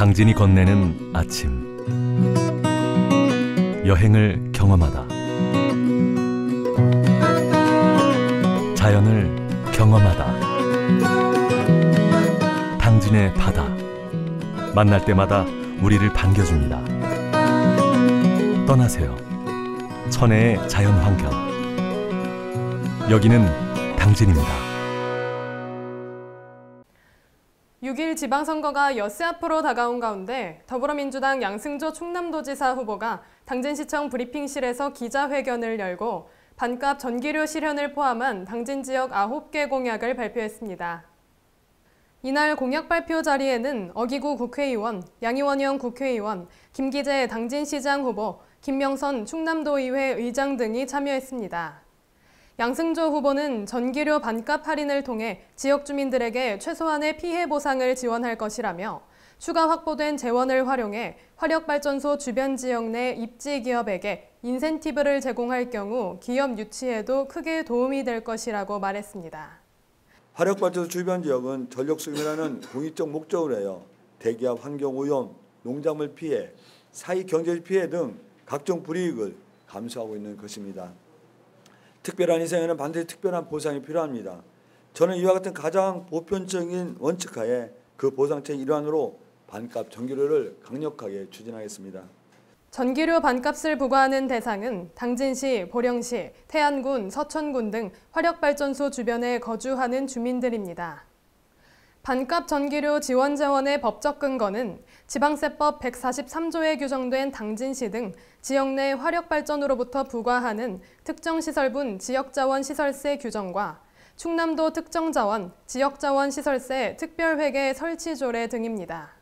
당진이 건네는 아침. 여행을 경험하다. 자연을 경험하다. 당진의 바다. 만날 때마다 우리를 반겨줍니다. 떠나세요. 천혜의 자연환경. 여기는 당진입니다. 6일 지방선거가 엿새 앞으로 다가온 가운데 더불어민주당 양승조 충남도지사 후보가 당진시청 브리핑실에서 기자회견을 열고 반값 전기료 실현을 포함한 당진 지역 9개 공약을 발표했습니다. 이날 공약 발표 자리에는 어기구 국회의원, 양이원영 국회의원, 김기재 당진시장 후보, 김명선 충남도의회 의장 등이 참여했습니다. 양승조 후보는 전기료 반값 할인을 통해 지역 주민들에게 최소한의 피해 보상을 지원할 것이라며 추가 확보된 재원을 활용해 화력발전소 주변 지역 내 입지 기업에게 인센티브를 제공할 경우 기업 유치에도 크게 도움이 될 것이라고 말했습니다. 화력발전소 주변 지역은 전력 수급이라는 공익적 목적으로 해요. 대기업 환경오염, 농작물 피해, 사회 경제적 피해 등 각종 불이익을 감수하고 있는 것입니다. 특별한 희생에는 반드시 특별한 보상이 필요합니다. 저는 이와 같은 가장 보편적인 원칙하에 그 보상책의 일환으로 반값 전기료를 강력하게 추진하겠습니다. 전기료 반값을 부과하는 대상은 당진시, 보령시, 태안군, 서천군 등 화력발전소 주변에 거주하는 주민들입니다. 반값 전기료 지원 재원의 법적 근거는 지방세법 143조에 규정된 당진시 등 지역 내 화력발전으로부터 부과하는 특정시설분 지역자원시설세 규정과 충남도 특정자원, 지역자원시설세 특별회계 설치조례 등입니다.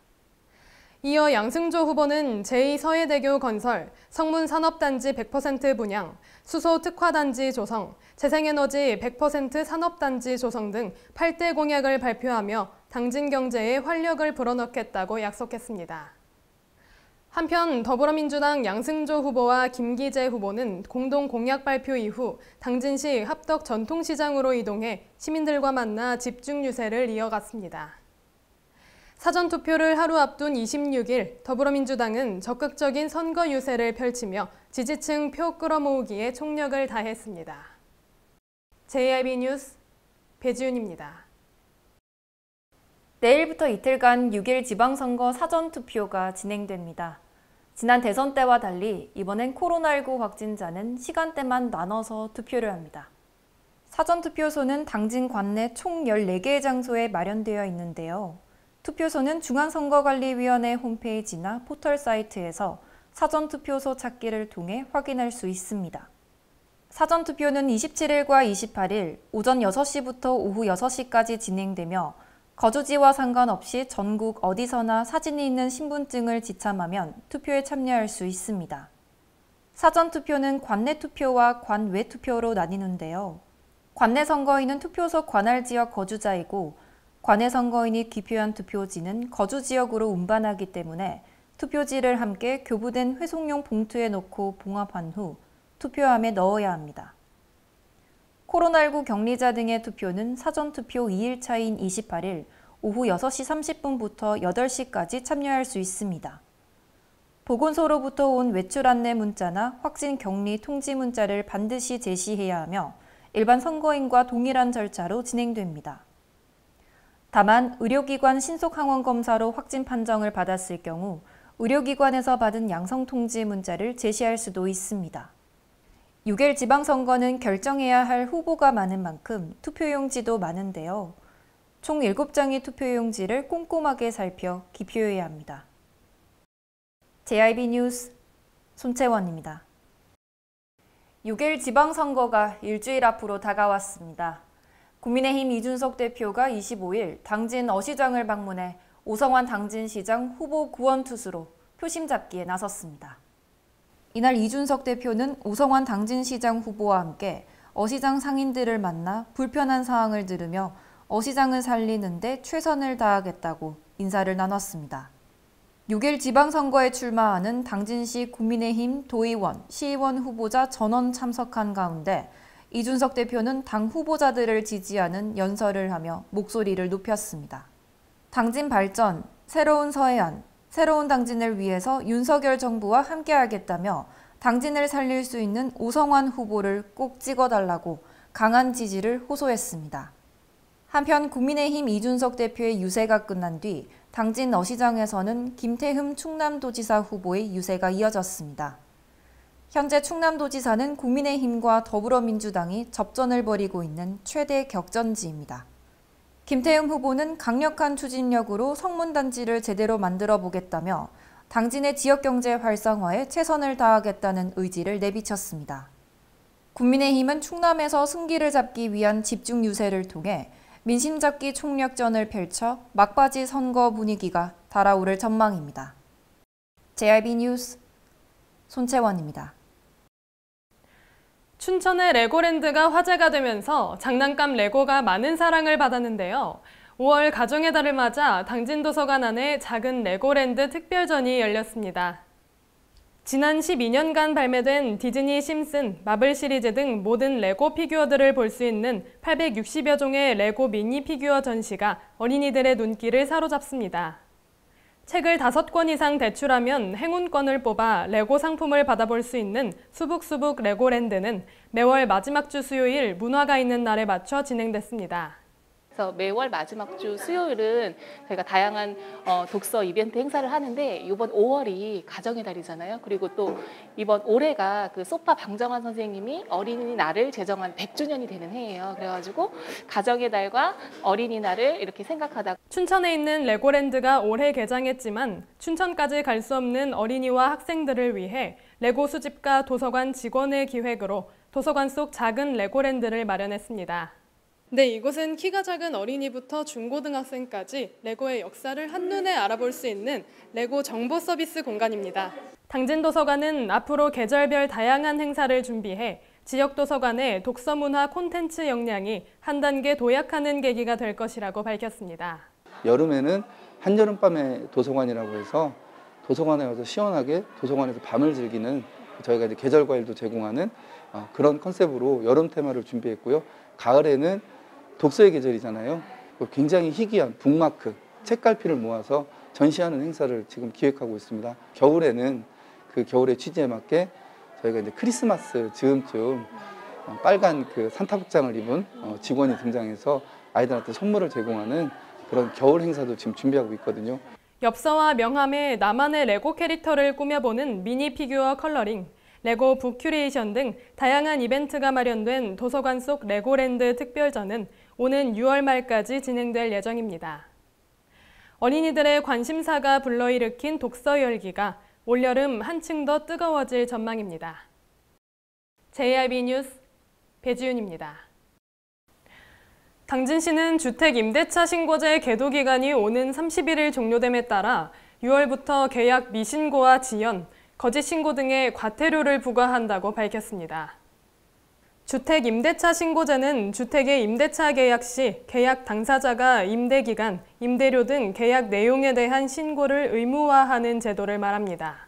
이어 양승조 후보는 제2서해대교 건설, 성문산업단지 100% 분양, 수소 특화단지 조성, 재생에너지 100% 산업단지 조성 등 8대 공약을 발표하며 당진 경제에 활력을 불어넣겠다고 약속했습니다. 한편 더불어민주당 양승조 후보와 김기재 후보는 공동 공약 발표 이후 당진시 합덕 전통시장으로 이동해 시민들과 만나 집중 유세를 이어갔습니다. 사전투표를 하루 앞둔 26일 더불어민주당은 적극적인 선거 유세를 펼치며 지지층 표 끌어모으기에 총력을 다했습니다. JIB 뉴스 배지윤입니다. 내일부터 이틀간 6일 지방선거 사전투표가 진행됩니다. 지난 대선 때와 달리 이번엔 코로나19 확진자는 시간대만 나눠서 투표를 합니다. 사전투표소는 당진 관내 총 14개의 장소에 마련되어 있는데요. 투표소는 중앙선거관리위원회 홈페이지나 포털 사이트에서 사전투표소 찾기를 통해 확인할 수 있습니다. 사전투표는 27일과 28일 오전 6시부터 오후 6시까지 진행되며 거주지와 상관없이 전국 어디서나 사진이 있는 신분증을 지참하면 투표에 참여할 수 있습니다. 사전투표는 관내 투표와 관외 투표로 나뉘는데요. 관내 선거인은 투표소 관할 지역 거주자이고 관외 선거인이 기표한 투표지는 거주 지역으로 운반하기 때문에 투표지를 함께 교부된 회송용 봉투에 넣고 봉합한 후 투표함에 넣어야 합니다. 코로나19 격리자 등의 투표는 사전투표 2일차인 28일 오후 6시 30분부터 8시까지 참여할 수 있습니다. 보건소로부터 온 외출 안내 문자나 확진 격리 통지 문자를 반드시 제시해야 하며 일반 선거인과 동일한 절차로 진행됩니다. 다만 의료기관 신속항원검사로 확진 판정을 받았을 경우 의료기관에서 받은 양성통지 문자를 제시할 수도 있습니다. 6일 지방선거는 결정해야 할 후보가 많은 만큼 투표용지도 많은데요. 총 7장의 투표용지를 꼼꼼하게 살펴 기표해야 합니다. JIB 뉴스 손채원입니다. 6일 지방선거가 일주일 앞으로 다가왔습니다. 국민의힘 이준석 대표가 25일 당진 어시장을 방문해 오성환 당진시장 후보 구원 투수로 표심 잡기에 나섰습니다. 이날 이준석 대표는 오성환 당진시장 후보와 함께 어시장 상인들을 만나 불편한 사항을 들으며 어시장을 살리는데 최선을 다하겠다고 인사를 나눴습니다. 6일 지방선거에 출마하는 당진시 국민의힘 도의원, 시의원 후보자 전원 참석한 가운데 이준석 대표는 당 후보자들을 지지하는 연설을 하며 목소리를 높였습니다. 당진 발전, 새로운 서해안, 새로운 당진을 위해서 윤석열 정부와 함께하겠다며 당진을 살릴 수 있는 오성환 후보를 꼭 찍어달라고 강한 지지를 호소했습니다. 한편 국민의힘 이준석 대표의 유세가 끝난 뒤 당진 어시장에서는 김태흠 충남도지사 후보의 유세가 이어졌습니다. 현재 충남도지사는 국민의힘과 더불어민주당이 접전을 벌이고 있는 최대 격전지입니다. 김태흠 후보는 강력한 추진력으로 성문단지를 제대로 만들어 보겠다며 당진의 지역경제 활성화에 최선을 다하겠다는 의지를 내비쳤습니다. 국민의힘은 충남에서 승기를 잡기 위한 집중 유세를 통해 민심 잡기 총력전을 펼쳐 막바지 선거 분위기가 달아오를 전망입니다. JIB 뉴스 손채원입니다. 춘천의 레고랜드가 화제가 되면서 장난감 레고가 많은 사랑을 받았는데요. 5월 가정의 달을 맞아 당진도서관 안에 작은 레고랜드 특별전이 열렸습니다. 지난 12년간 발매된 디즈니 심슨, 마블 시리즈 등 모든 레고 피규어들을 볼 수 있는 860여 종의 레고 미니 피규어 전시가 어린이들의 눈길을 사로잡습니다. 책을 5권 이상 대출하면 행운권을 뽑아 레고 상품을 받아볼 수 있는 수북수북 레고랜드는 매월 마지막 주 수요일 문화가 있는 날에 맞춰 진행됐습니다. 그래서 매월 마지막 주 수요일은 저희가 다양한 독서 이벤트 행사를 하는데 이번 5월이 가정의 달이잖아요. 그리고 또 이번 올해가 그 소파 방정환 선생님이 어린이날을 제정한 100주년이 되는 해예요. 그래가지고 가정의 달과 어린이날을 이렇게 생각하다. 춘천에 있는 레고랜드가 올해 개장했지만 춘천까지 갈 수 없는 어린이와 학생들을 위해 레고 수집가 도서관 직원의 기획으로 도서관 속 작은 레고랜드를 마련했습니다. 네, 이곳은 키가 작은 어린이부터 중고등학생까지 레고의 역사를 한눈에 알아볼 수 있는 레고 정보 서비스 공간입니다. 당진도서관은 앞으로 계절별 다양한 행사를 준비해 지역도서관의 독서문화 콘텐츠 역량이 한 단계 도약하는 계기가 될 것이라고 밝혔습니다. 여름에는 한여름밤의 도서관이라고 해서 도서관에 와서 시원하게 도서관에서 밤을 즐기는 저희가 이제 계절 과일도 제공하는 그런 컨셉으로 여름 테마를 준비했고요. 가을에는 독서의 계절이잖아요. 굉장히 희귀한 북마크, 책갈피를 모아서 전시하는 행사를 지금 기획하고 있습니다. 겨울에는 그 겨울의 취지에 맞게 저희가 이제 크리스마스 즈음쯤 빨간 그 산타 복장을 입은 직원이 등장해서 아이들한테 선물을 제공하는 그런 겨울 행사도 지금 준비하고 있거든요. 엽서와 명함에 나만의 레고 캐릭터를 꾸며보는 미니 피규어 컬러링, 레고 북 큐레이션 등 다양한 이벤트가 마련된 도서관 속 레고랜드 특별전은 오는 6월 말까지 진행될 예정입니다. 어린이들의 관심사가 불러일으킨 독서 열기가 올여름 한층 더 뜨거워질 전망입니다. JIB 뉴스 배지윤입니다. 당진시는 주택 임대차 신고제 계도 기간이 오는 31일 종료됨에 따라 6월부터 계약 미신고와 지연, 거짓 신고 등의 과태료를 부과한다고 밝혔습니다. 주택 임대차 신고제는 주택의 임대차 계약 시 계약 당사자가 임대 기간, 임대료 등 계약 내용에 대한 신고를 의무화하는 제도를 말합니다.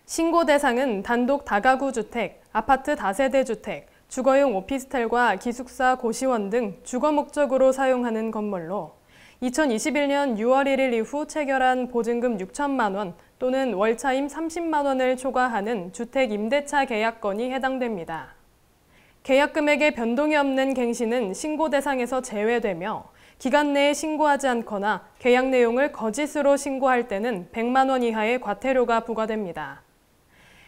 신고 대상은 단독 다가구 주택, 아파트 다세대 주택, 주거용 오피스텔과 기숙사, 고시원 등 주거 목적으로 사용하는 건물로 2021년 6월 1일 이후 체결한 보증금 6천만 원 또는 월차임 30만 원을 초과하는 주택 임대차 계약건이 해당됩니다. 계약 금액의 변동이 없는 갱신은 신고 대상에서 제외되며 기간 내에 신고하지 않거나 계약 내용을 거짓으로 신고할 때는 100만 원 이하의 과태료가 부과됩니다.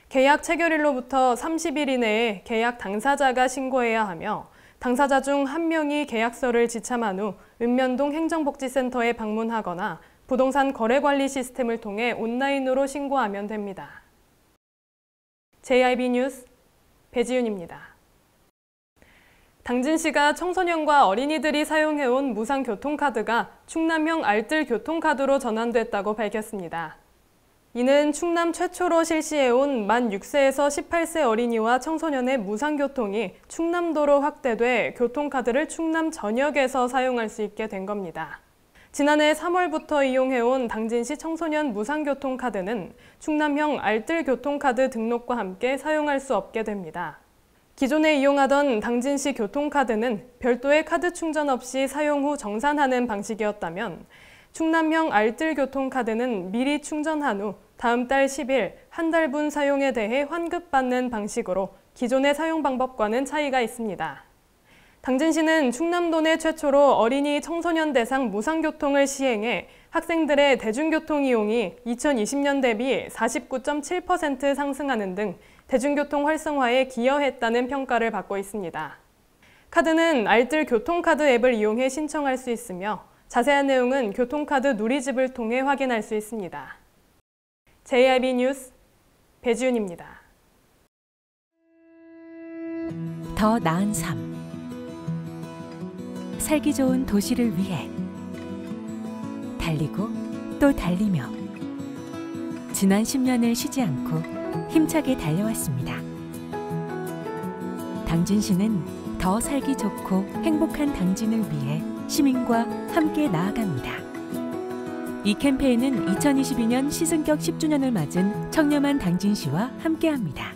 계약 체결일로부터 30일 이내에 계약 당사자가 신고해야 하며 당사자 중 한 명이 계약서를 지참한 후 읍면동 행정복지센터에 방문하거나 부동산 거래관리 시스템을 통해 온라인으로 신고하면 됩니다. JIB 뉴스 배지윤입니다. 당진시가 청소년과 어린이들이 사용해온 무상교통카드가 충남형 알뜰 교통카드로 전환됐다고 밝혔습니다. 이는 충남 최초로 실시해온 만 6세에서 18세 어린이와 청소년의 무상교통이 충남도로 확대돼 교통카드를 충남 전역에서 사용할 수 있게 된 겁니다. 지난해 3월부터 이용해온 당진시 청소년 무상교통카드는 충남형 알뜰 교통카드 등록과 함께 사용할 수 없게 됩니다. 기존에 이용하던 당진시 교통카드는 별도의 카드 충전 없이 사용 후 정산하는 방식이었다면 충남형 알뜰 교통카드는 미리 충전한 후 다음 달 10일 한 달분 사용에 대해 환급받는 방식으로 기존의 사용 방법과는 차이가 있습니다. 당진시는 충남도 내 최초로 어린이 청소년 대상 무상교통을 시행해 학생들의 대중교통 이용이 2020년 대비 49.7% 상승하는 등 대중교통 활성화에 기여했다는 평가를 받고 있습니다. 카드는 알뜰 교통카드 앱을 이용해 신청할 수 있으며 자세한 내용은 교통카드 누리집을 통해 확인할 수 있습니다. JIB 뉴스 배지윤입니다. 더 나은 삶. 살기 좋은 도시를 위해 달리고 또 달리며 지난 10년을 쉬지 않고 힘차게 달려왔습니다. 당진시는 더 살기 좋고 행복한 당진을 위해 시민과 함께 나아갑니다. 이 캠페인은 2022년 시승격 10주년을 맞은 청렴한 당진시와 함께합니다.